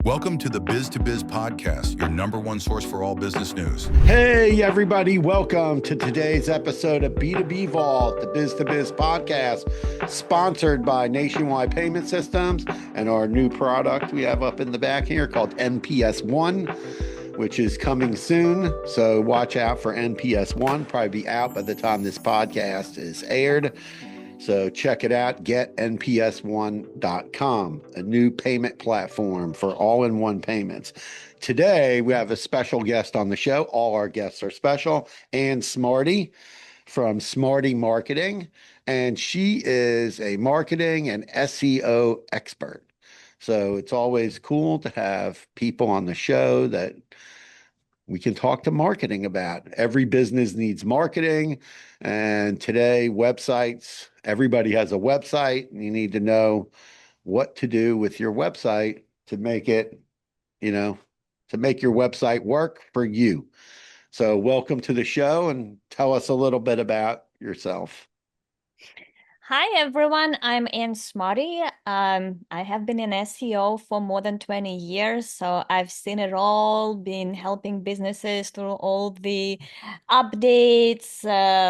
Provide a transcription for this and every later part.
Welcome to the Biz To Biz Podcast, your number one source for all business news. Hey, everybody. Welcome to today's episode of B2B Vault, the Biz To Biz Podcast, sponsored by Nationwide Payment Systems and our new product we have up in the back here called NPS One, which is coming soon. So watch out for NPS One, probably be out by the time this podcast is aired. So check it out, getnps1.com, a new payment platform for all-in-one payments. Today, we have a special guest on the show. All our guests are special. Ann Smarty from Smarty Marketing, and she is a marketing and SEO expert. So it's always cool to have people on the show that we can talk to marketing about. Every business needs marketing. And today, websites, everybody has a website. And you need to know what to do with your website to make it, to make your website work for you. So welcome to the show and tell us a little bit about yourself. Hi, everyone. I'm Ann Smarty. I have been in SEO for more than 20 years, so I've seen it all, been helping businesses through all the updates,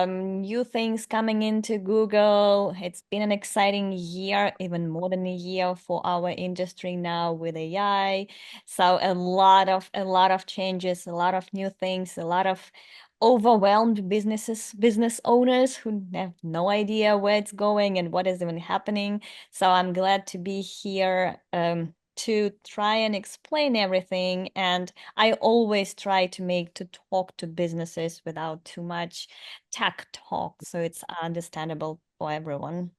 new things coming into Google. It's been an exciting year, even more than a year for our industry now with AI. So a lot of changes, a lot of new things, a lot of overwhelmed business owners who have no idea where it's going and what is even happening. So I'm glad to be here to try and explain everything. And I always try to talk to businesses without too much tech talk, so it's understandable for everyone.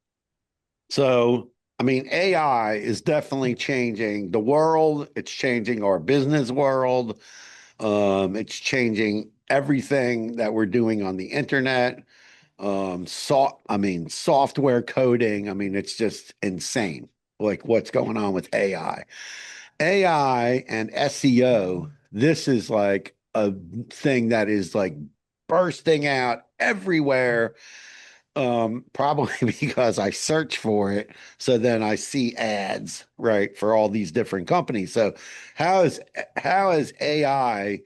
So, AI is definitely changing the world. It's changing our business world. It's changing everything that we're doing on the internet. Software coding. It's just insane. Like what's going on with AI. AI and SEO, this is like a thing that is like bursting out everywhere. Probably because I search for it. So then I see ads, right, for all these different companies. So how is AI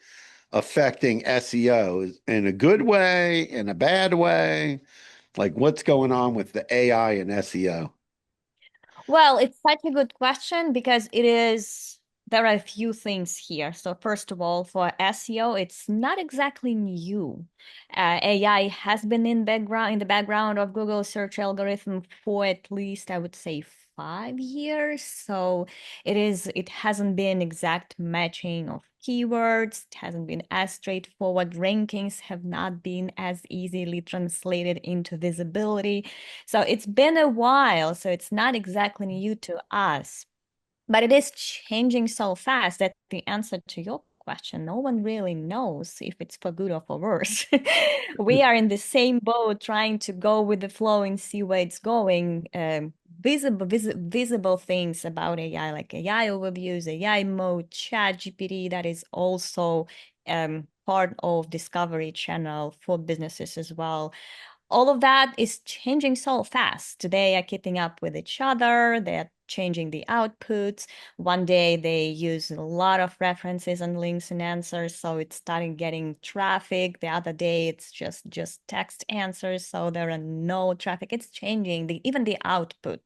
affecting SEO in a good way, in a bad way? Like what's going on with the AI and SEO? Well, it's such a good question because there are a few things here. So first of all, for SEO, it's not exactly new. AI has been in the background of Google search algorithm for at least, I would say, 5 years. So it hasn't been exact matching of keywords. It hasn't been as straightforward. Rankings have not been as easily translated into visibility. So it's been a while, so it's not exactly new to us, but it is changing so fast that the answer to your question, no one really knows if it's for good or for worse. We are in the same boat trying to go with the flow and see where it's going. Visible things about AI, like AI overviews, AI mode, chat GPT, that is also part of discovery channel for businesses as well. All of that is changing so fast. They are keeping up with each other. They're changing the outputs. One day they use a lot of references and links and answers, so it's starting getting traffic. The other day it's just text answers, so there are no traffic. It's changing. Even the output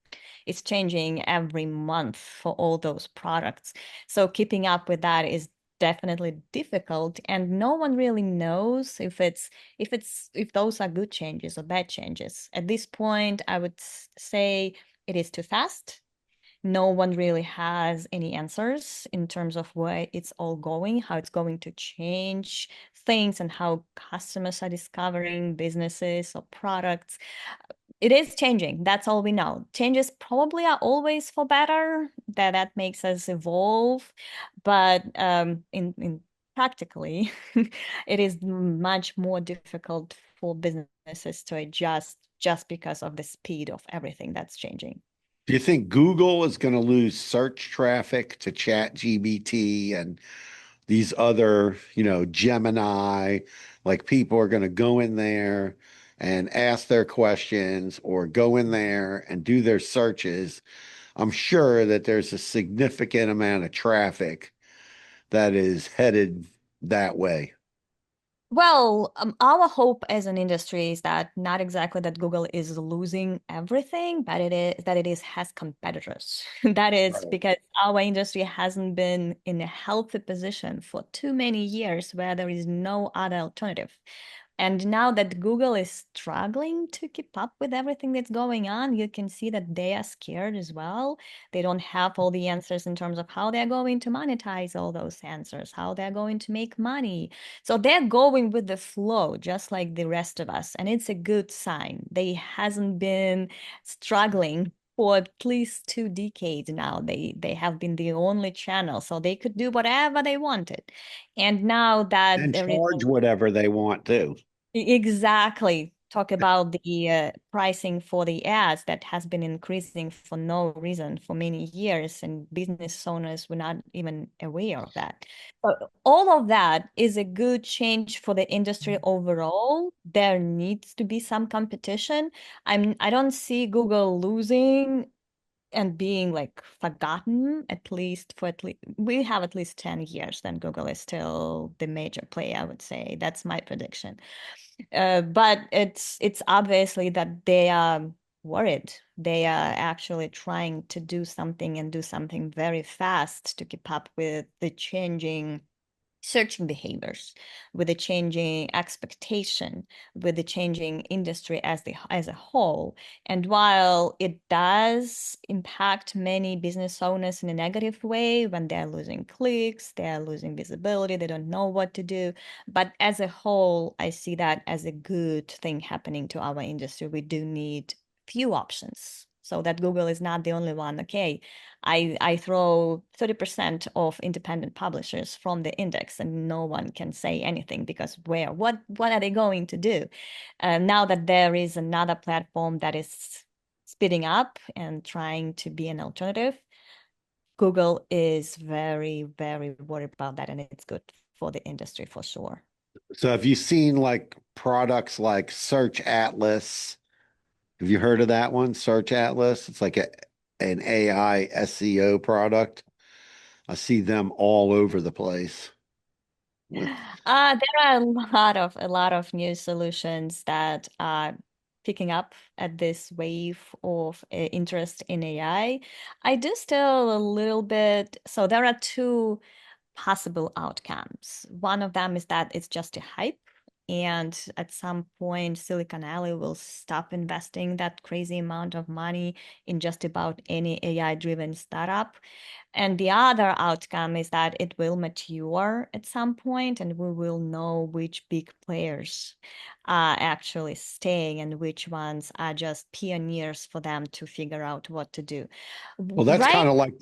is changing every month for all those products. So keeping up with that is definitely difficult, and no one really knows if those are good changes or bad changes. At this point, I would say it is too fast. No one really has any answers in terms of where it's all going, how it's going to change things, and how customers are discovering businesses or products. It is changing. That's all we know. Changes probably are always for better. That makes us evolve, but in practically, it is much more difficult for businesses to adjust just because of the speed of everything that's changing. Do you think Google is going to lose search traffic to ChatGPT and these other, Gemini? Like people are going to go in there and ask their questions or go in there and do their searches I'm sure that there's a significant amount of traffic that is headed that way. Well, our hope as an industry is that not exactly that Google is losing everything, but it is has competitors. That is Right. because our industry hasn't been in a healthy position for too many years where there is no other alternative. And now that Google is struggling to keep up with everything that's going on, you can see that they are scared as well. They don't have all the answers in terms of how they're going to monetize all those answers, how they're going to make money. So they're going with the flow, just like the rest of us. And it's a good sign. They hasn't been struggling for at least 2 decades now. They have been the only channel, so they could do whatever they wanted. And now that And there is charge whatever they want to. exactly. Talk about the pricing for the ads that has been increasing for no reason for many years, and business owners were not even aware of that. But all of that is a good change for the industry overall. There needs to be some competition. I don't see Google losing and being like forgotten, at least for at least we have at least 10 years, then Google is still the major player, I would say. That's my prediction. But it's obviously that they are worried. They are actually trying to do something and do something very fast to keep up with the changing searching behaviors, with the changing expectation, with the changing industry as a whole. And while it does impact many business owners in a negative way when they're losing clicks, they're losing visibility, they don't know what to do. But as a whole, I see that as a good thing happening to our industry. We do need few options so that Google is not the only one. Okay, I throw 30% of independent publishers from the index and no one can say anything because what are they going to do? Now that there is another platform that is speeding up and trying to be an alternative, Google is very, very worried about that, and it's good for the industry for sure. So have you seen like products like Search Atlas? Have you heard of that one? Search Atlas? It's like an AI SEO product. I see them all over the place with There are a lot of new solutions that are picking up at this wave of interest in AI. I do still a little bit. So there are two possible outcomes. One of them is that it's just a hype, and at some point, Silicon Alley will stop investing that crazy amount of money in just about any AI-driven startup. And the other outcome is that it will mature at some point, and we will know which big players are actually staying and which ones are just pioneers for them to figure out what to do. well, that's kind Right? of like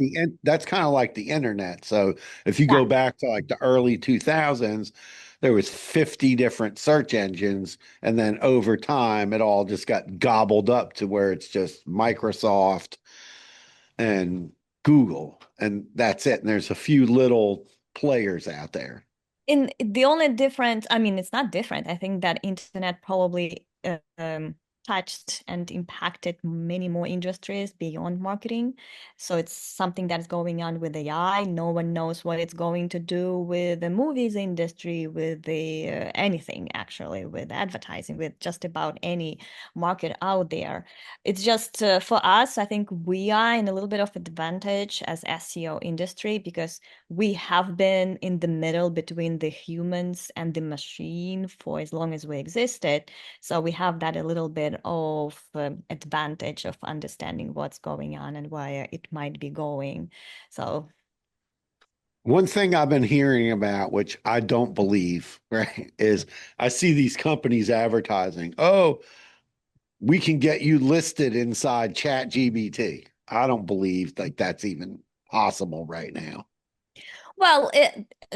that's kind of like the internet. So if you Yeah. go back to like the early 2000s, there was 50 different search engines, and then over time it all just got gobbled up to where it's just Microsoft and Google, and that's it. And there's a few little players out there. In the only difference, I mean, it's not different. I think that internet probably touched and impacted many more industries beyond marketing. So it's something that's going on with AI. No one knows what it's going to do with the movies industry, with the anything actually, with advertising, with just about any market out there. It's just for us, I think we are in a little bit of advantage as SEO industry because we have been in the middle between the humans and the machine for as long as we existed. So we have that a little bit of advantage of understanding what's going on and where it might be going. So One thing I've been hearing about, which I don't believe, right, is I see these companies advertising, oh, we can get you listed inside Chat GBT. I don't believe like that's even possible right now. well,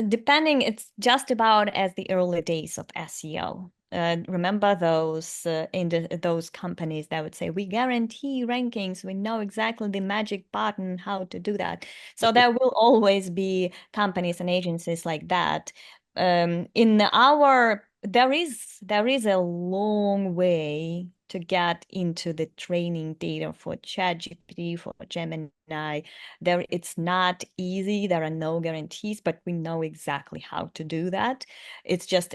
depending, it's just about as the early days of SEO. Remember those those companies that would say we guarantee rankings, we know exactly the magic button how to do that. So there will always be companies and agencies like that. In our there is a long way to get into the training data for ChatGPT, for Gemini, There, it's not easy. There are no guarantees, but we know exactly how to do that. It's just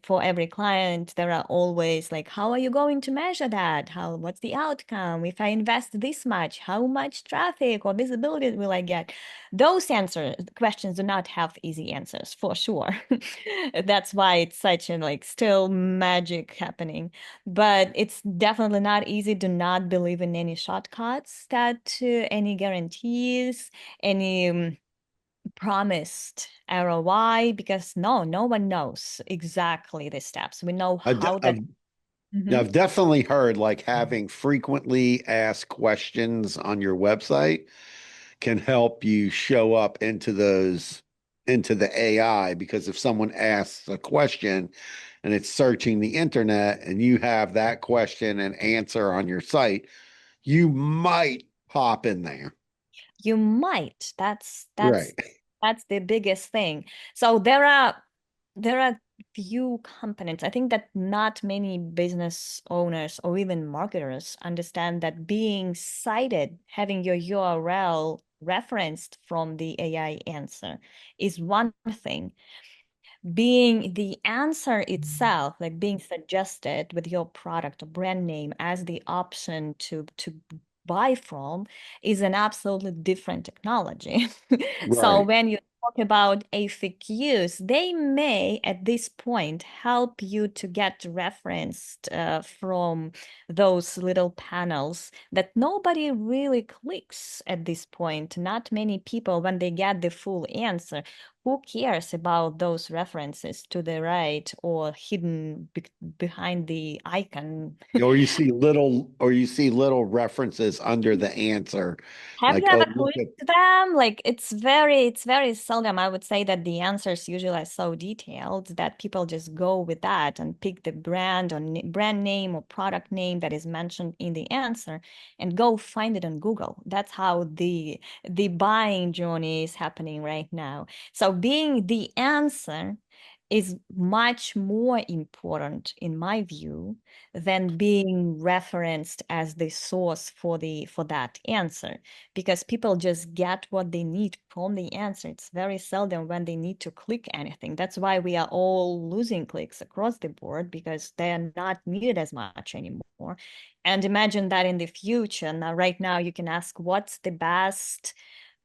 for every client, there are always like, how are you going to measure that? What's the outcome? If I invest this much, how much traffic or visibility will I get? Those questions do not have easy answers for sure. That's why it's such a like still magic happening. But it's definitely not easy. Do not believe in any shortcuts, any guarantees, any promised ROI, because no one knows exactly the steps. We know I've, how that. I've, Mhm. I've definitely heard like having frequently asked questions on your website can help you show up into the AI, because if someone asks a question and it's searching the internet and you have that question and answer on your site, you might pop in there. You might. Right. That's the biggest thing. So there are few components. I think that not many business owners or even marketers understand that being cited, having your URL referenced from the AI answer is one thing. Being the answer itself, like being suggested with your product or brand name as the option to buy from, is an absolutely different technology. So Right. when you talk about FAQs, they may at this point help you to get referenced from those little panels that nobody really clicks at this point. Not many people, when they get the full answer, who cares about those references to the right or hidden behind the icon? Or you see little references under the answer, Have you like, ever oh, look at, clicked them? Like it's very seldom. I would say that the answers usually are so detailed that people just go with that and pick the brand or brand name or product name that is mentioned in the answer and go find it on Google. That's how the buying journey is happening right now. So being the answer is much more important in my view than being referenced as the source for that answer, because people just get what they need from the answer. It's very seldom when they need to click anything. That's why we are all losing clicks across the board, because they are not needed as much anymore. And imagine that in the future. Now, right now, you can ask, what's the best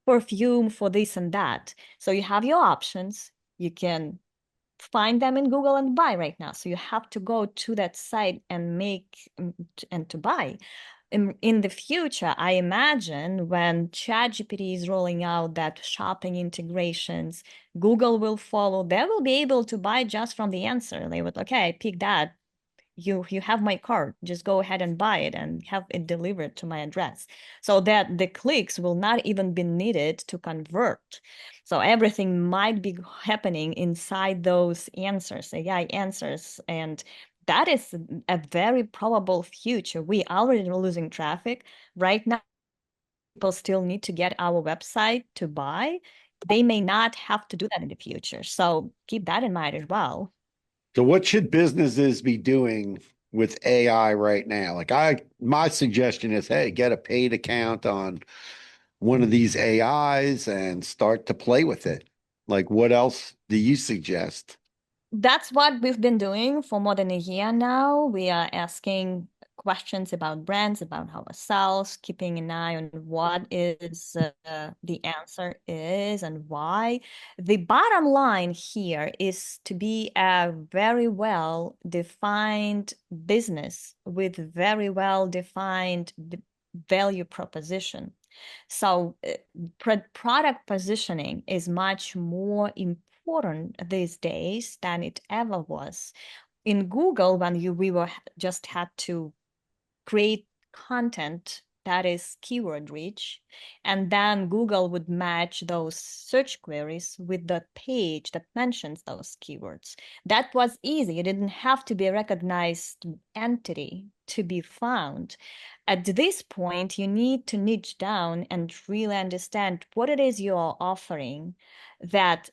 perfume for this and that? So you have your options. You can find them in Google and buy right now. So you have to go to that site and and to buy. In the future, I imagine when ChatGPT is rolling out that shopping integrations, Google will follow. They will be able to buy just from the answer. They would, okay, pick that. You have my card. Just go ahead and buy it and have it delivered to my address. So that the clicks will not even be needed to convert. So everything might be happening inside those answers, AI answers, and that is a very probable future. We already are losing traffic right now. People still need to get our website to buy. They may not have to do that in the future. So keep that in mind as well. so what should businesses be doing with AI right now? My suggestion is, hey, get a paid account on one of these AIs and start to play with it. Like, what else do you suggest? That's what we've been doing for more than a year now. We are asking questions about brands, about ourselves, keeping an eye on what is the answer is and why. The bottom line here is to be a very well defined business with very well defined value proposition. So product positioning is much more important these days than it ever was. In Google, when we were just had to create content that is keyword rich, and then Google would match those search queries with the page that mentions those keywords. That was easy. It didn't have to be a recognized entity to be found. At this point, you need to niche down and really understand what it is you're offering that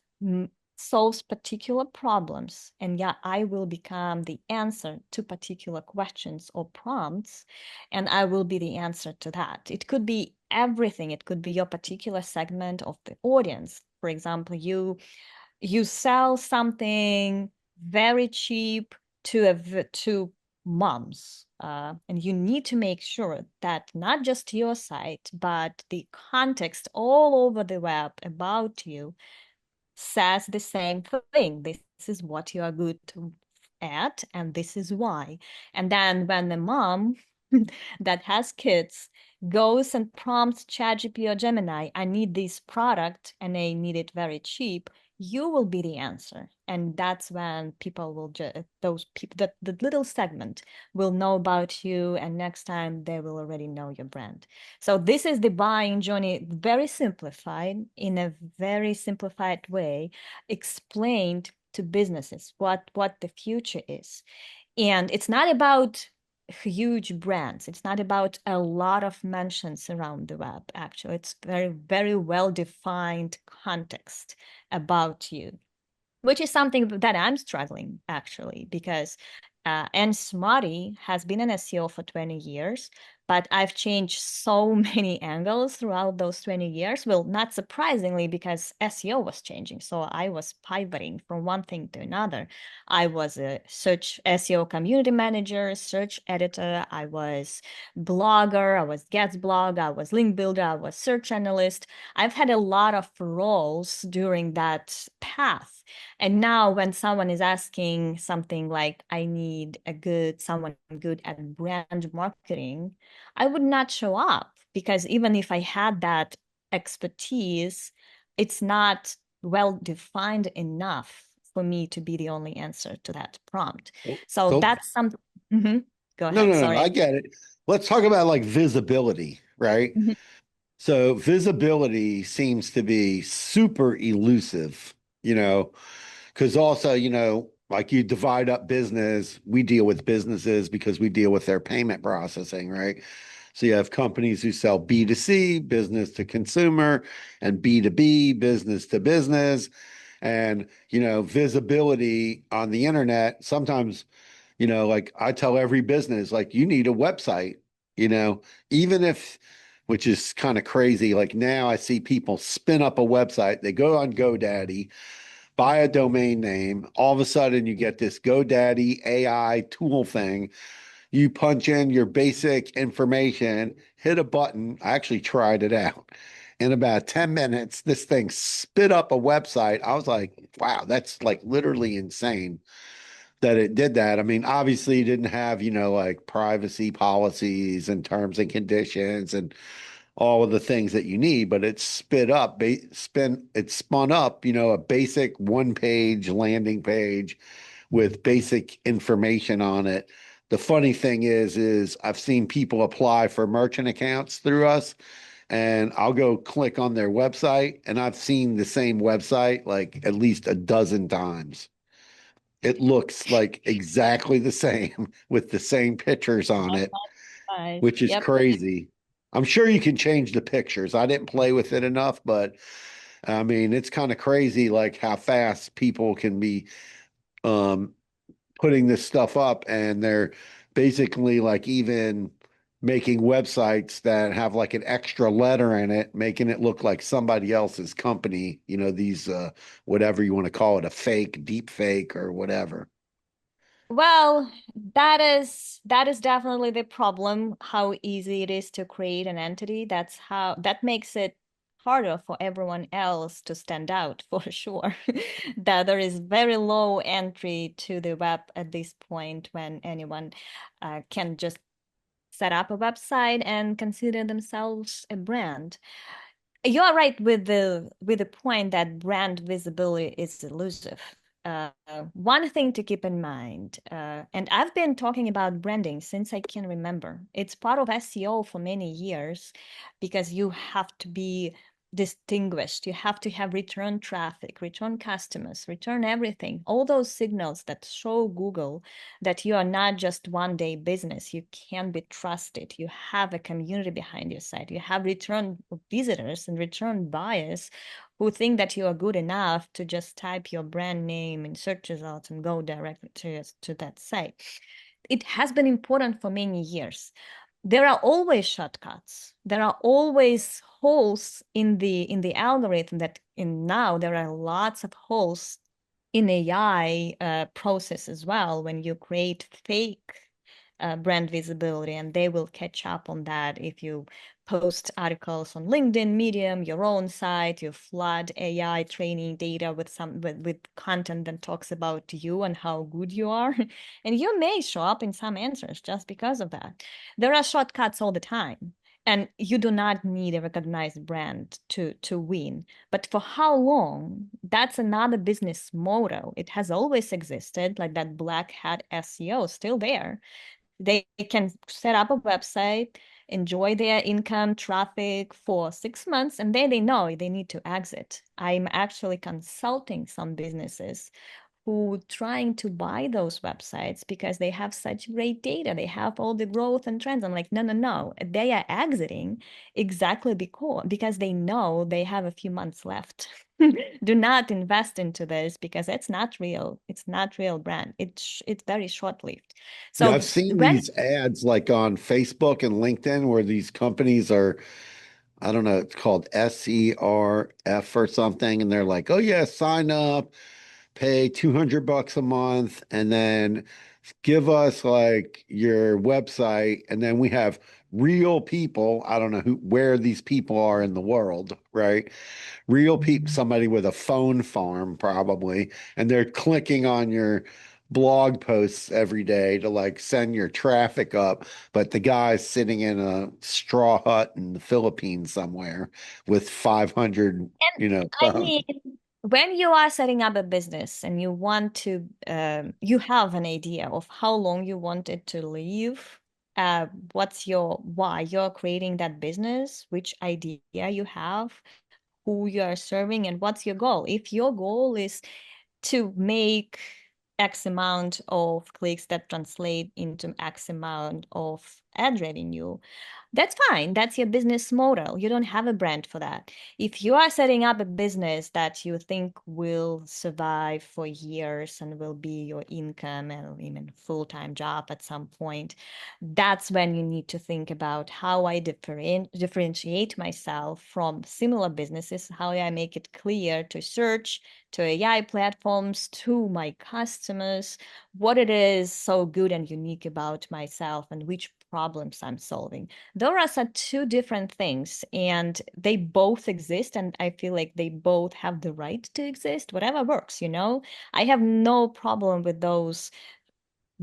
solves particular problems. And yeah, I will become the answer to particular questions or prompts, and I will be the answer to that. It could be everything. It could be your particular segment of the audience. For example, you sell something very cheap to moms, and you need to make sure that not just your site, but the context all over the web about you says the same thing. This is what you are good at, and this is why. And then when the mom that has kids goes and prompts ChatGPT or Gemini, I need this product and I need it very cheap, you will be the answer. And that's when people will those people, that the little segment will know about you, and next time they will already know your brand. So this is the buying journey, very simplified, in a very simplified way, explained to businesses what the future is. And it's not about huge brands. It's not about a lot of mentions around the web, actually. It's very, very well-defined context about you, which is something that I'm struggling actually, because Ann Smarty has been an SEO for 20 years, but I've changed so many angles throughout those 20 years. Well, not surprisingly, because SEO was changing. So I was pivoting from one thing to another. I was a search SEO community manager, search editor, I was blogger, I was guest blog, I was link builder, I was search analyst. I've had a lot of roles during that path. And now when someone is asking something like, I need someone good at brand marketing, I would not show up, because even if I had that expertise, it's not well defined enough for me to be the only answer to that prompt. So So, that's something. Mhm. Go no, ahead. no, no, Sorry. I get it. Let's talk about like visibility, right? Mhm. So visibility seems to be super elusive, because also, like you divide up business, we deal with businesses because we deal with their payment processing, right? So you have companies who sell B2C, business to consumer, and B2B, business to business. And, visibility on the internet, sometimes, like I tell every business, like you need a website, you know, even if, which is kind of crazy. Like now I see people spin up a website, they go on GoDaddy, buy a domain name. All of a sudden, you get this GoDaddy AI tool thing. You punch in your basic information, hit a button. I actually tried it out. In about 10 minutes, this thing spit up a website. I was like, wow, that's like literally insane that it did that. I mean, obviously, it didn't have, like privacy policies and terms and conditions and all of the things that you need, but it it spun up, a basic one-page landing page with basic information on it. The funny thing is I've seen people apply for merchant accounts through us, and I'll go click on their website, and I've seen the same website like at least a dozen times. It looks like exactly the same with the same pictures on Oh, it, that's nice. which is Yep. crazy. I'm sure you can change the pictures. I didn't play with it enough, but I mean, it's kind of crazy like how fast people can be um putting this stuff up, and they're basically like even making websites that have like an extra letter in it, making it look like somebody else's company, these whatever you want to call it, a fake, deep fake or whatever. Well, that is definitely the problem, how easy it is to create an entity. That makes it harder for everyone else to stand out for sure. That there is very low entry to the web at this point, when anyone can just set up a website and consider themselves a brand. You are right with the point that brand visibility is elusive. Uh, One thing to keep in mind, and I've been talking about branding since I can remember. It's part of SEO for many years, because you have to be distinguished. You have to have return traffic, return customers, return everything. All those signals that show Google that you are not just one day business. You can be trusted. You have a community behind your site. You have return visitors and return buyers who think that you are good enough to just type your brand name in search results and go directly to that site. It has been important for many years. there are always shortcuts. There are always holes in the algorithm now there are lots of holes in AI process as well when you create fake brand visibility, and they will catch up on that if you post articles on LinkedIn, Medium, your own site, you flood AI training data with content that talks about you and how good you are. And you may show up in some answers just because of that. There are shortcuts all the time. And you do not need a recognized brand to win. But for how long? That's another business model. It has always existed, like that black hat SEO, still there. They can set up a website, enjoy their income, traffic for 6 months, and then they know they need to exit. I'm actually consulting some businesses who trying to buy those websites because they have such great data. They have all the growth and trends. I'm like, no, no, no. They are exiting exactly because they know they have a few months left. Do not invest into this because it's not real. It's not real brand. It's very short-lived. Yeah, So I've seen when these ads like on Facebook and LinkedIn where these companies are, I don't know, it's called SERF or something, and they're like, "Oh yeah, sign up, pay $200 a month, and then give us like your website, and then we have real people. I don't know where these people are in the world, right? Real people, somebody with a phone farm probably, and they're clicking on your blog posts every day to like send your traffic up, but the guy's sitting in a straw hut in the Philippines somewhere with 500, I mean, when you are setting up a business and you want to, you have an idea of how long you want it to live, what's your why you're creating that business, which idea you have, who you are serving, and what's your goal. If your goal is to make X amount of clicks that translate into X amount of ad revenue, that's fine. That's your business model. You don't have a brand for that. If you are setting up a business that you think will survive for years and will be your income and even full-time job at some point, that's when you need to think about how I differentiate myself from similar businesses, how I make it clear to search, to AI platforms, to my customers, what it is so good and unique about myself and which problems I'm solving. Those are two different things, and they both exist, and I feel like they both have the right to exist, whatever works, you know? I have no problem with those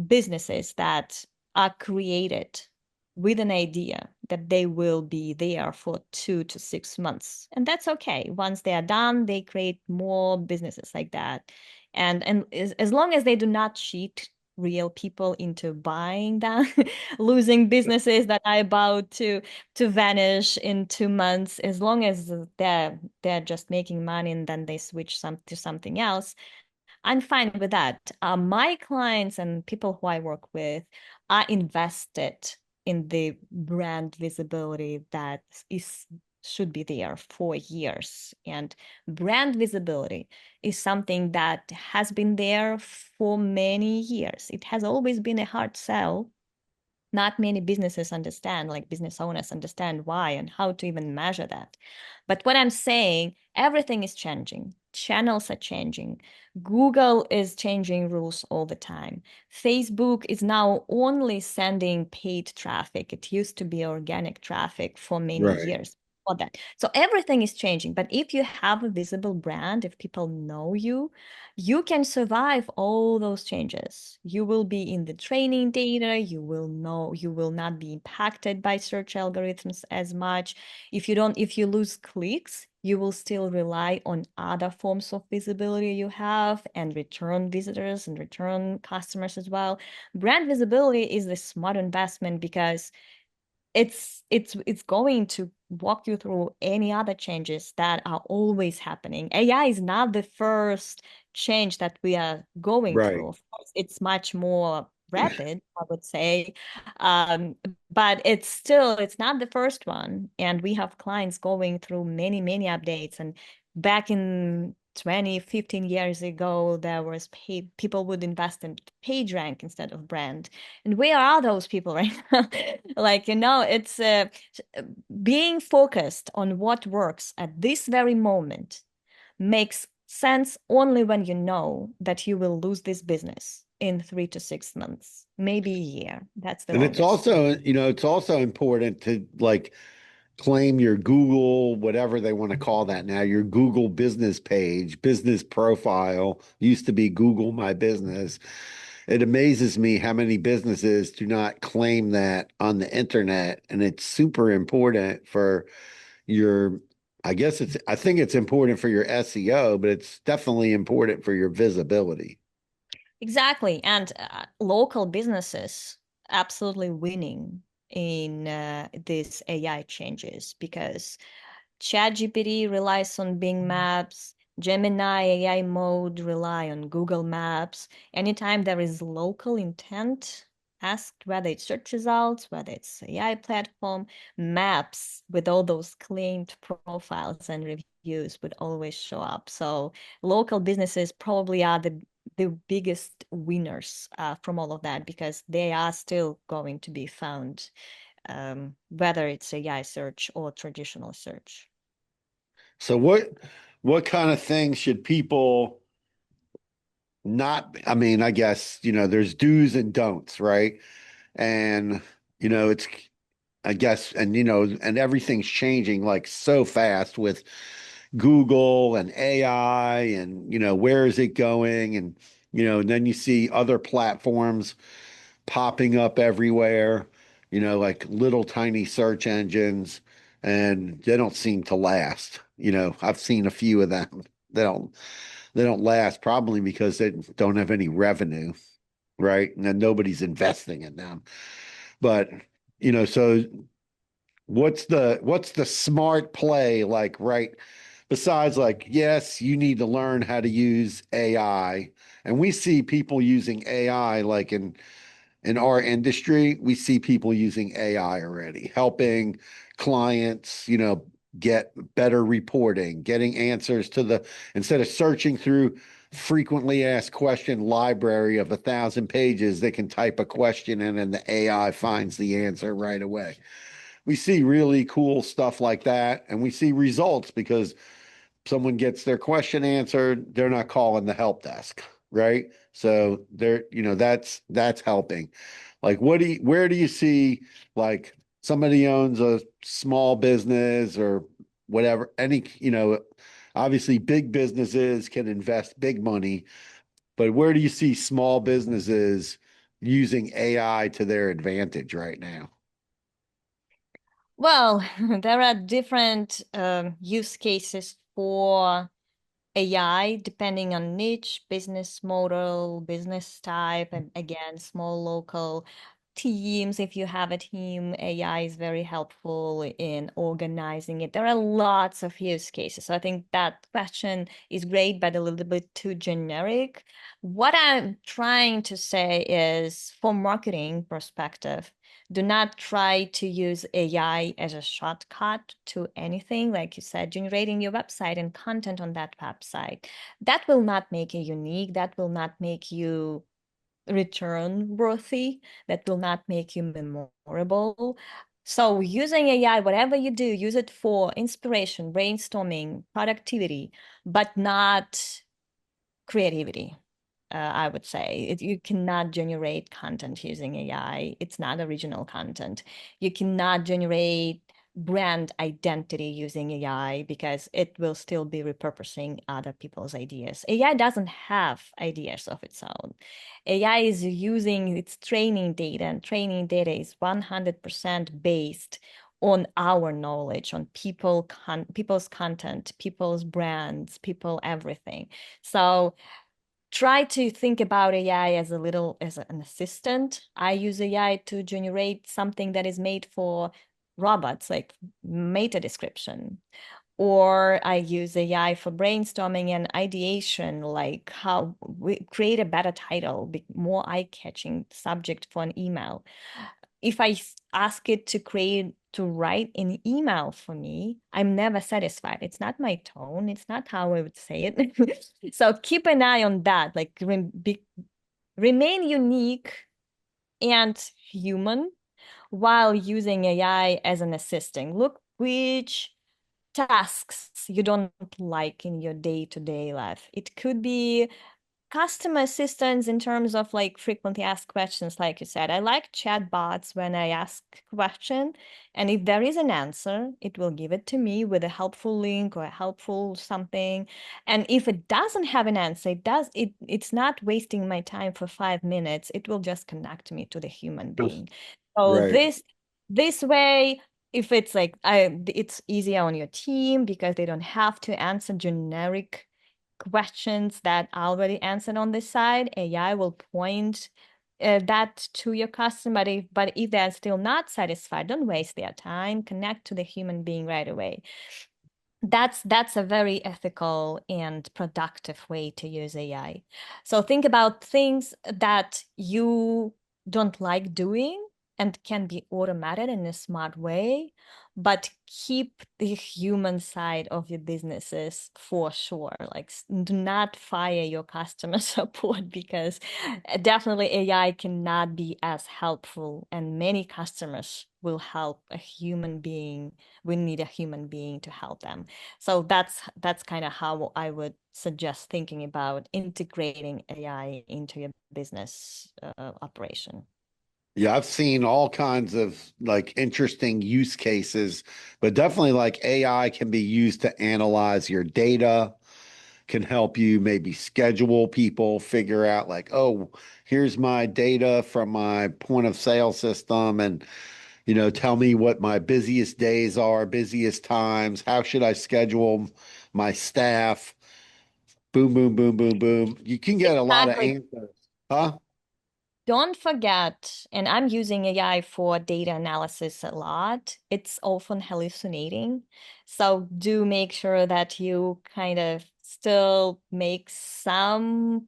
businesses that are created with an idea that they will be there for 2 to 6 months. And that's okay. Once they are done, they create more businesses like that. And as long as they do not cheat real people into buying them, losing businesses that are about to vanish in 2 months, as long as they're just making money and then they switch to something else, I'm fine with that. My clients and people who I work with are invested in the brand visibility that is should be there for years. And brand visibility is something that has been there for many years. It has always been a hard sell. Not many businesses understand, like business owners understand why and how to even measure that. But what I'm saying, everything is changing. Channels are changing. Google is changing rules all the time. Facebook is now only sending paid traffic. It used to be organic traffic for many right. years. All that. So everything is changing. But if you have a visible brand, if people know you can survive all those changes. You will be in the training data. You will not be impacted by search algorithms as much. If you lose clicks, you will still rely on other forms of visibility you have and return visitors and return customers as well. Brand visibility is the smart investment because it's going to walk you through any other changes that are always happening. AI is not the first change that we are going Right. through. Of course, it's much more rapid, I would say. Um, but it's not the first one. And we have clients going through many, many updates. And back in 20, 15 years ago, there was people would invest in page rank instead of brand. And where are those people right now? Like, it's being focused on what works at this very moment makes sense only when you know that you will lose this business in 3 to 6 months, maybe a year. That's the And it's longest. also, it's also important to like claim your Google, whatever they want to call that now, your Google business page, business profile, used to be Google My Business. It amazes me how many businesses do not claim that on the internet. And it's super important for your, I think it's important for your SEO, but it's definitely important for your visibility. Exactly. And local businesses absolutely winning in these AI changes because ChatGPT relies on Bing Maps, Gemini AI mode rely on Google Maps. Anytime there is local intent, ask whether it's search results, whether it's AI platform, maps with all those claimed profiles and reviews would always show up. So local businesses probably are the biggest winners from all of that because they are still going to be found, whether it's AI search or traditional search. So what kind of things should people not, I mean, I guess, there's do's and don'ts, right? And, it's, I guess, and, and everything's changing like so fast with Google and AI and, where is it going? And then you see other platforms popping up everywhere, like little tiny search engines, and they don't seem to last. I've seen a few of them. They don't they don't last probably because they don't have any revenue, right? And then nobody's investing in them. But, so what's the smart play like, right? Besides, like, yes, you need to learn how to use AI. And we see people using AI like in our industry, we see people using AI already, helping clients, get better reporting, getting answers to instead of searching through frequently asked question library of 1,000 pages, they can type a question in and the AI finds the answer right away. We see really cool stuff like that, and we see results because someone gets their question answered, they're not calling the help desk, right? So that's helping. Like where do you see like somebody owns a small business or whatever, obviously big businesses can invest big money, but where do you see small businesses using AI to their advantage right now? Well, there are different use cases for AI depending on niche, business model, business type, and again, small local teams. If you have a team, AI is very helpful in organizing it. There are lots of use cases. So I think that question is great, but a little bit too generic. What I'm trying to say is, from marketing perspective, do not try to use AI as a shortcut to anything. Like you said, generating your website and content on that website. That will not make you unique. That will not make you return worthy. That will not make you memorable. So using AI, whatever you do, use it for inspiration, brainstorming, productivity, but not creativity. I would say you cannot generate content using AI. It's not original content. You cannot generate brand identity using AI because it will still be repurposing other people's ideas. AI doesn't have ideas of its own. AI is using its training data, and training data is 100% based on our knowledge, on people's content, people's brands, people, everything. So try to think about AI as an assistant. I use AI to generate something that is made for robots, like meta description. Or I use AI for brainstorming and ideation, like how we create a better title, more eye-catching subject for an email. if I ask it to write an email for me, I'm never satisfied. It's not my tone. It's not how I would say it. So keep an eye on that. Like remain unique and human while using AI as an assistant. Look which tasks you don't like in your day-to-day life. It could be customer assistance in terms of like frequently asked questions, like you said. I like chatbots when I ask a question, and if there is an answer, it will give it to me with a helpful link or a helpful something. And if it doesn't have an answer, it's not wasting my time for 5 minutes. It will just connect me to the human being. So Right. this way, if it's like it's easier on your team because they don't have to answer generic questions that are already answered on this side. AI will point that to your customer. But if they're still not satisfied, don't waste their time. Connect to the human being right away. That's a very ethical and productive way to use AI. So think about things that you don't like doing and can be automated in a smart way, but keep the human side of your businesses for sure. Like do not fire your customer support because definitely AI cannot be as helpful, and many customers will help a human being. We need a human being to help them. So that's kind of how I would suggest thinking about integrating AI into your business operation. Yeah, I've seen all kinds of like interesting use cases, but definitely like AI can be used to analyze your data, can help you maybe schedule people, figure out like, oh, here's my data from my point of sale system, and tell me what my busiest days are, busiest times, how should I schedule my staff? Boom, boom, boom, boom, boom. You can get a lot of Exactly. answers. Huh? Don't forget, and I'm using AI for data analysis a lot. It's often hallucinating. So do make sure that you kind of still make some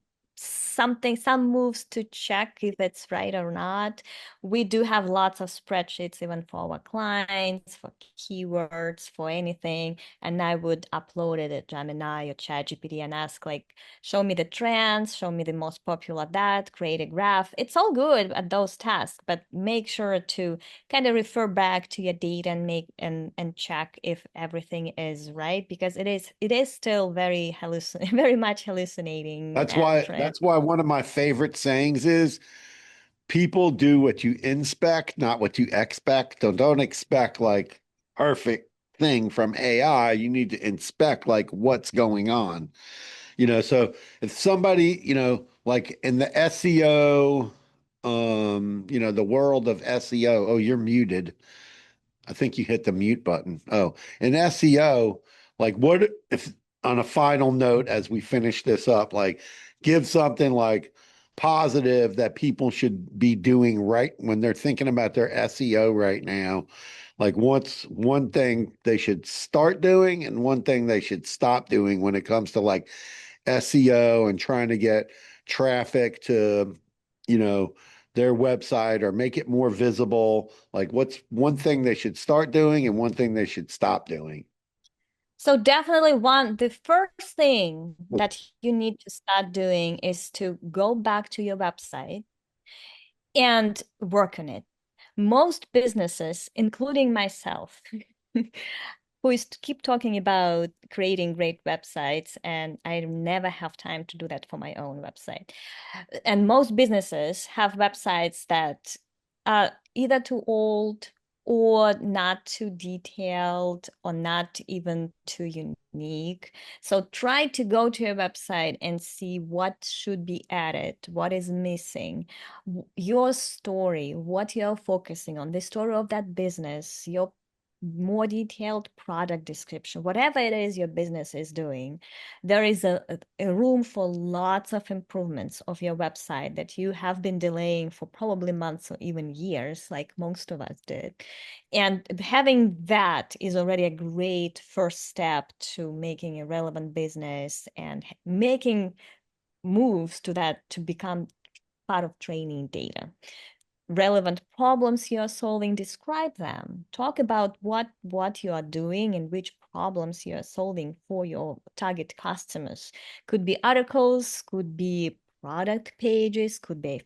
moves to check if it's right or not. We do have lots of spreadsheets even for our clients, for keywords, for anything. And I would upload it at Gemini or ChatGPT and ask like, show me the trends, show me the most popular that, create a graph. It's all good at those tasks, but make sure to kind of refer back to your data and make and check if everything is right, because it is still very very much hallucinating That's and why that's why one of my favorite sayings is people do what you inspect, not what you expect. Don't expect like perfect thing from AI. You need to inspect like what's going on. So if somebody, like in the SEO, the world of SEO, oh, you're muted. I think you hit the mute button. Oh, in SEO, like what if on a final note as we finish this up, like give something like positive that people should be doing right when they're thinking about their SEO right now. Like what's one thing they should start doing and one thing they should stop doing when it comes to like SEO and trying to get traffic to, you know, their website or make it more visible? Like, what's one thing they should start doing and one thing they should stop doing? So definitely the first thing that you need to start doing is to go back to your website and work on it. Most businesses, including myself, who is to keep talking about creating great websites, and I never have time to do that for my own website. And most businesses have websites that are either too old or not too detailed or not even too unique. So try to go to your website and see what should be added, what is missing, your story, what you're focusing on, the story of that business, your more detailed product description, whatever it is your business is doing. There is a room for lots of improvements of your website that you have been delaying for probably months or even years, like most of us did. And having that is already a great first step to making a relevant business and making moves to that to become part of training data. relevant problems you are solving, describe them. Talk about what you are doing and which problems you are solving for your target customers. Could be articles, could be product pages, could be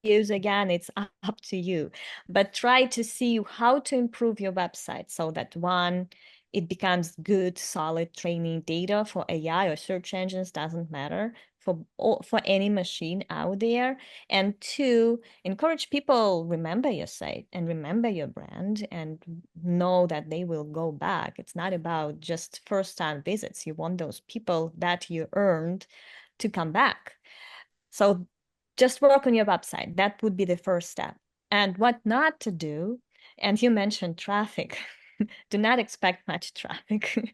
FAQs. Again, it's up to you. But try to see how to improve your website so that one, it becomes good, solid training data for AI or search engines, doesn't matter, for any machine out there. And two, encourage people remember your site and remember your brand and know that they will go back. It's not about just first time visits. You want those people that you earned to come back. So just work on your website. That would be the first step. And what not to do, and you mentioned traffic. Do not expect much traffic.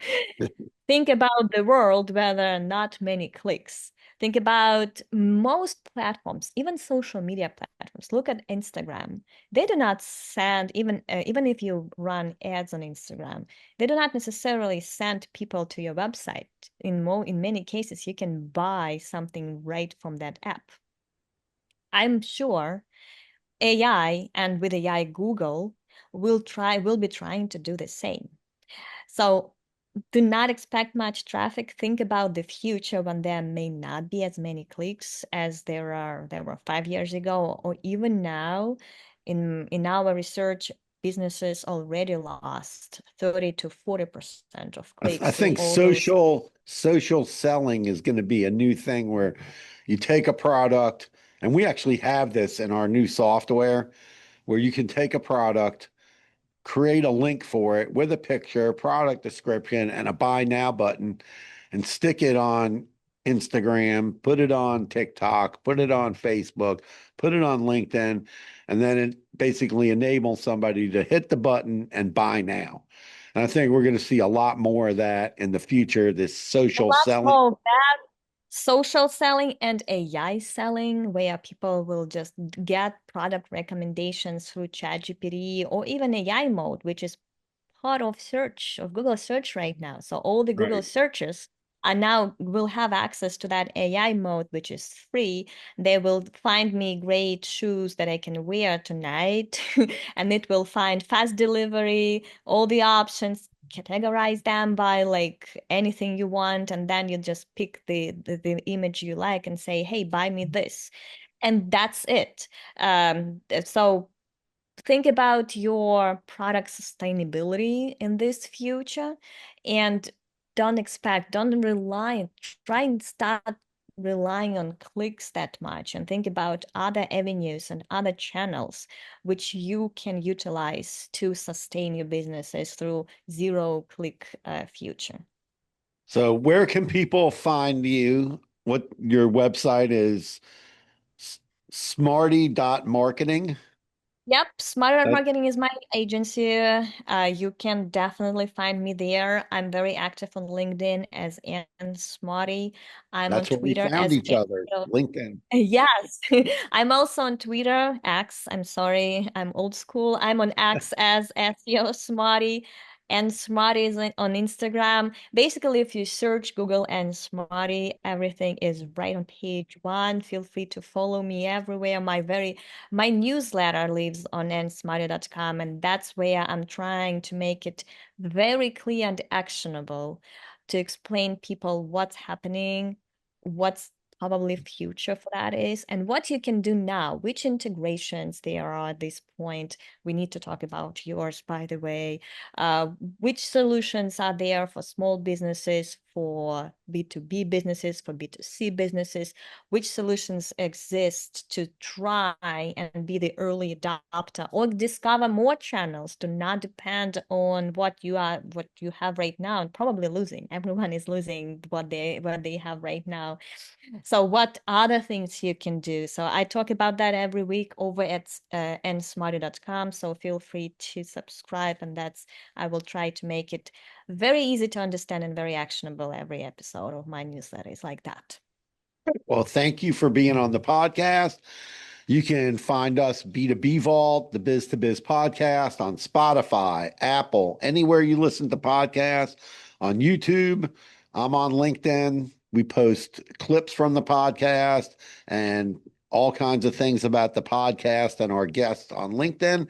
Think about the world where there are not many clicks. Think about most platforms, even social media platforms. Look at Instagram. They do not send, even if you run ads on Instagram, they do not necessarily send people to your website. In many cases, you can buy something right from that app. I'm sure AI, and with AI, Google will be trying to do the same. So do not expect much traffic. Think about the future when there may not be as many clicks as there were 5 years ago, or even now. In our research, businesses already lost 30 to 40% of I clicks through think all those. social selling is going to be a new thing where you take a product, and we actually have this in our new software where you can take a product, create a link for it with a picture, product description, and a buy now button, and stick it on Instagram, put it on TikTok, put it on Facebook, put it on LinkedIn, and then it basically enables somebody to hit the button and buy now. And I think we're going to see a lot more of that in the future, this A social lot selling. more bad social selling and AI selling, where people will just get product recommendations through ChatGPT or even AI mode, which is part of search of Google search right now. So all the Google Right. searches are now will have access to that AI mode, which is free. They will find me great shoes that I can wear tonight, and it will find fast delivery, all the options, categorize them by like anything you want, and then you just pick the image you like and say, hey, buy me this. And that's it. So think about your product sustainability in this future, and don't rely, try and start relying on clicks that much, and think about other avenues and other channels which you can utilize to sustain your businesses through zero click future. So where can people find you? What your website is smarty.marketing. Yep, Smarter That Marketing is my agency. You can definitely find me there. I'm very active on LinkedIn as Ann Smarty. I'm on that's where we Twitter found as each other, LinkedIn. Yes, I'm also on Twitter, X. I'm sorry, I'm old school. I'm on X as SEO Smarty, and Smarty is on Instagram. Basically, if you search Google and Smarty, everything is right on page one. Feel free to follow me everywhere. My newsletter lives on nsmarty.com, and that's where I'm trying to make it very clear and actionable to explain people what's happening, what's probably future for that is, and what you can do now, which integrations there are at this point. We need to talk about yours, by the way. Which solutions are there for small businesses, for B2B businesses, for B2C businesses? Which solutions exist to try and be the early adopter or discover more channels? Do not depend on what you have right now, and probably losing. Everyone is losing what they have right now. So what other things you can do? So I talk about that every week over at nsmarty.com. So feel free to subscribe, and I will try to make it very easy to understand and very actionable. Every episode of my newsletter is like that. Well, thank you for being on the podcast. You can find us B2B Vault, the Biz to Biz podcast on Spotify, Apple, anywhere you listen to podcasts, on YouTube. I'm on LinkedIn. We post clips from the podcast and all kinds of things about the podcast and our guests on LinkedIn.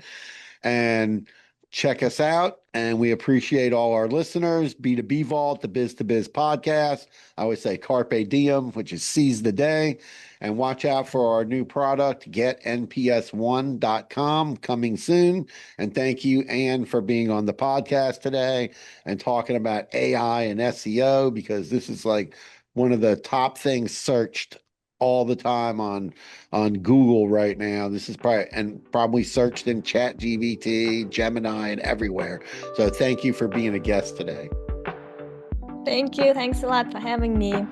And check us out. And we appreciate all our listeners. B2B Vault, the Biz to Biz podcast. I always say Carpe Diem, which is seize the day. And watch out for our new product, getnps1.com, coming soon. And thank you, Ann, for being on the podcast today and talking about AI and SEO, because this is like one of the top things searched all the time on Google right now. This is probably searched in Chat GBT, Gemini, and everywhere. So thank you for being a guest today. Thank you. Thanks a lot for having me.